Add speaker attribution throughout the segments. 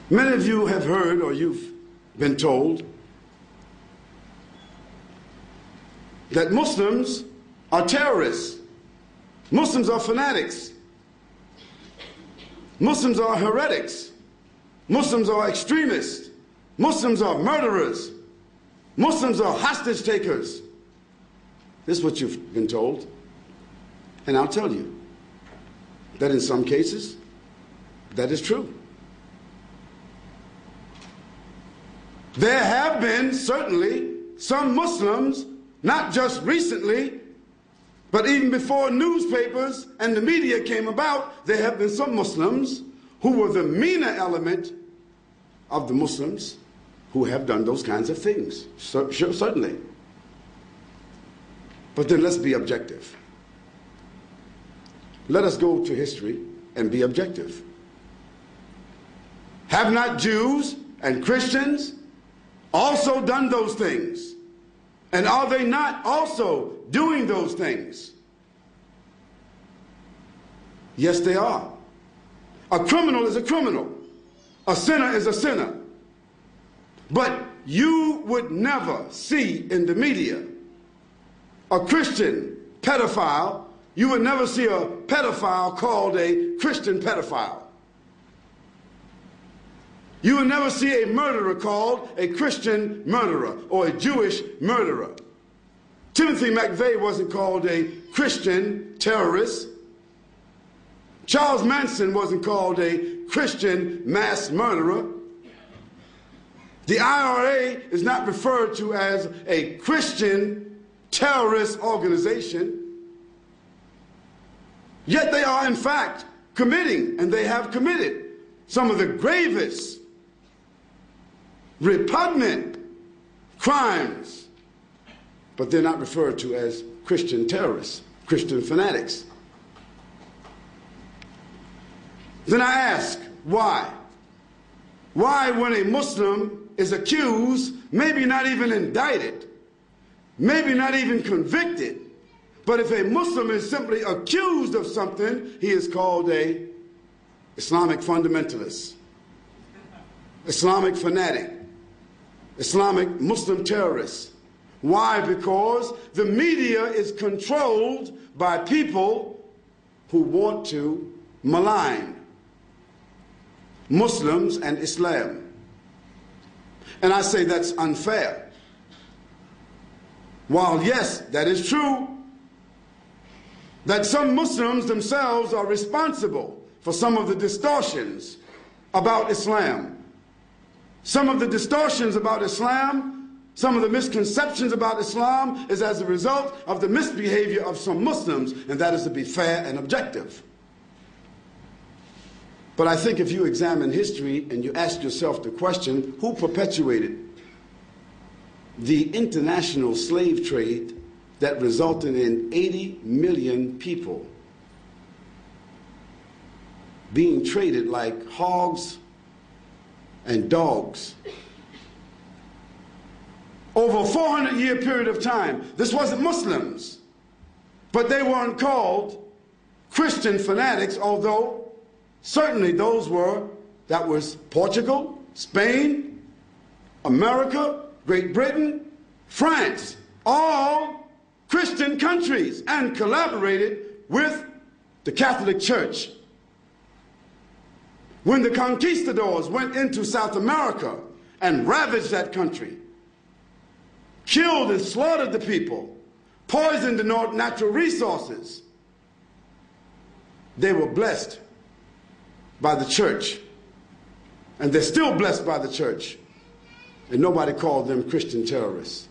Speaker 1: Many of you have heard or you've been told that Muslims are terrorists. Muslims are fanatics. Muslims are heretics. Muslims are extremists. Muslims are murderers. Muslims are hostage takers. This is what you've been told. And I'll tell you that in some cases, that is true. There have been certainly some Muslims, not just recently, but even before newspapers and the media came about, there have been some Muslims who were the meaner element of the Muslims who have done those kinds of things. Certainly. But then let's be objective. Let us go to history and be objective. Have not Jews and Christians also done those things? And are they not also doing those things? Yes, they are. A criminal is a criminal. A sinner is a sinner. But you would never see in the media a Christian pedophile. You would never see a pedophile called a Christian pedophile. You would never see a murderer called a Christian murderer or a Jewish murderer. Timothy McVeigh wasn't called a Christian terrorist. Charles Manson wasn't called a Christian mass murderer. The IRA is not referred to as a Christian terrorist organization. Yet they are, in fact, committing, and they have committed, some of the gravest, repugnant crimes. But they're not referred to as Christian terrorists, Christian fanatics. Then I ask, why? Why, when a Muslim is accused, maybe not even indicted, maybe not even convicted, but if a Muslim is simply accused of something, he is called a Islamic fundamentalist, Islamic fanatic, Islamic Muslim terrorist. Why? Because the media is controlled by people who want to malign Muslims and Islam. And I say that's unfair. While yes, that is true, that some Muslims themselves are responsible for some of the distortions about Islam. Some of the distortions about Islam, some of the misconceptions about Islam is as a result of the misbehavior of some Muslims, and that is to be fair and objective. But I think if you examine history and you ask yourself the question, who perpetuated the international slave trade that resulted in 80 million people being traded like hogs and dogs over a 400-year period of time? This wasn't Muslims, but they weren't called Christian fanatics, although certainly that was Portugal, Spain, America, Great Britain, France, all Christian countries, and collaborated with the Catholic Church. When the conquistadors went into South America and ravaged that country, killed and slaughtered the people, poisoned the natural resources, they were blessed by the church, and they're still blessed by the church, and nobody called them Christian terrorists.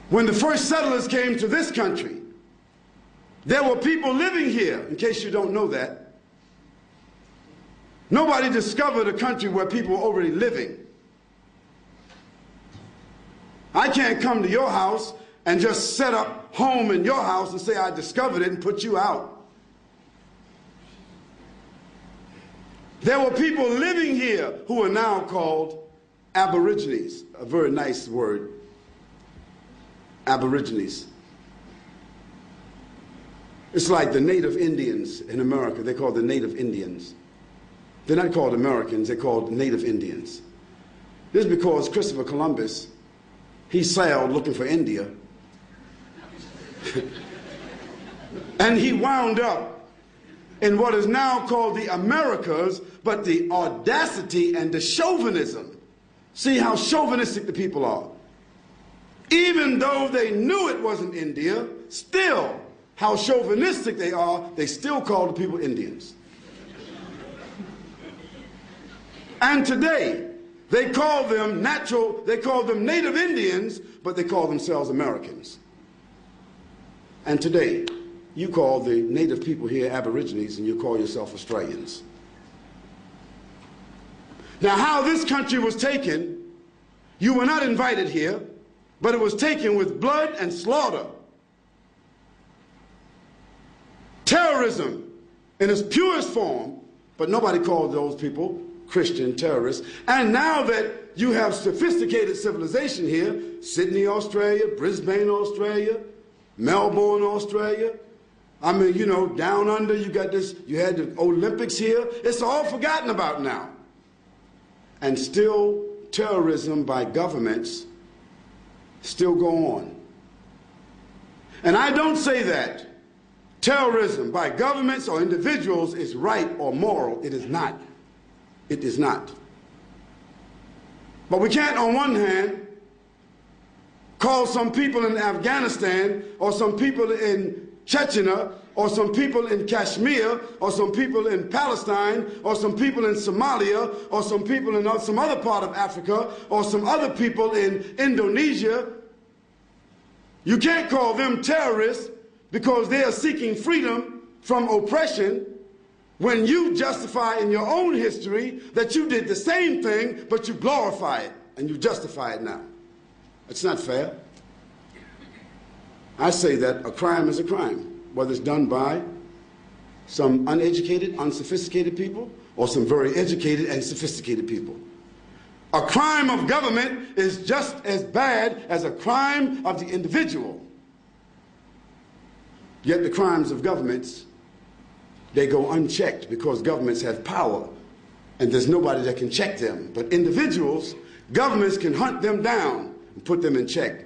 Speaker 1: When the first settlers came to this country, there were people living here, in case you don't know that. Nobody discovered a country where people were already living. I can't come to your house and just set up home in your house and say I discovered it and put you out. There were people living here who are now called Aborigines, a very nice word, Aborigines. It's like the native Indians in America. They're called the native Indians. They're not called Americans. They're called native Indians. This is because Christopher Columbus, he sailed looking for India. And he wound up in what is now called the Americas, but the audacity and the chauvinism. See how chauvinistic the people are. Even though they knew it wasn't India, still, how chauvinistic they are, they still call the people Indians. And today, they call them native Indians, but they call themselves Americans. And today, you call the native people here Aborigines, and you call yourself Australians. Now, how this country was taken, you were not invited here, but it was taken with blood and slaughter. Terrorism in its purest form, but nobody called those people Christian terrorists. And now that you have sophisticated civilization here, Sydney, Australia, Brisbane, Australia, Melbourne, Australia, I mean, you know, down under, you got this, you had the Olympics here. It's all forgotten about now. And still, terrorism by governments still go on. And I don't say that terrorism by governments or individuals is right or moral. It is not. It is not. But we can't, on one hand, call some people in Afghanistan or some people in Chechnya or some people in Kashmir or some people in Palestine or some people in Somalia or some people in some other part of Africa or some other people in Indonesia. You can't call them terrorists because they are seeking freedom from oppression when you justify in your own history that you did the same thing, but you glorify it and you justify it now. It's not fair. I say that a crime is a crime, whether it's done by some uneducated, unsophisticated people or some very educated and sophisticated people. A crime of government is just as bad as a crime of the individual. Yet the crimes of governments, they go unchecked because governments have power and there's nobody that can check them. But individuals, governments can hunt them down and put them in check.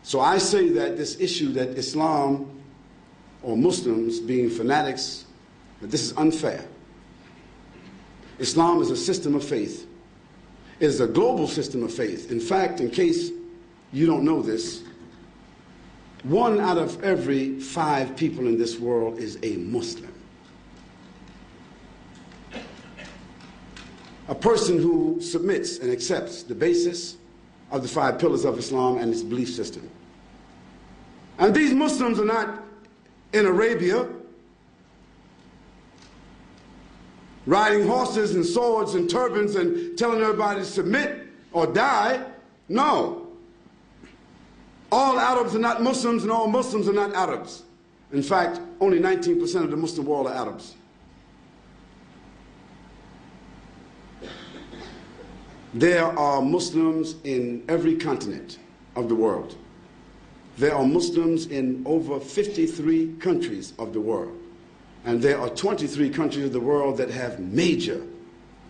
Speaker 1: So I say that this issue that Islam or Muslims being fanatics, that this is unfair. Islam is a system of faith. It is a global system of faith. In fact, in case you don't know this, 1 out of every 5 people in this world is a Muslim. A person who submits and accepts the basis of the 5 pillars of Islam and its belief system. And these Muslims are not in Arabia riding horses and swords and turbans and telling everybody to submit or die. No. All Arabs are not Muslims and all Muslims are not Arabs. In fact, only 19% of the Muslim world are Arabs. There are Muslims in every continent of the world. There are Muslims in over 53 countries of the world. And there are 23 countries of the world that have major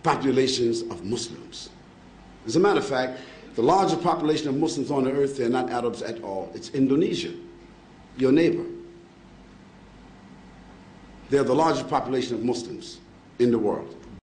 Speaker 1: populations of Muslims. As a matter of fact, the largest population of Muslims on the earth, they're not Arabs at all. It's Indonesia, your neighbor. They're the largest population of Muslims in the world.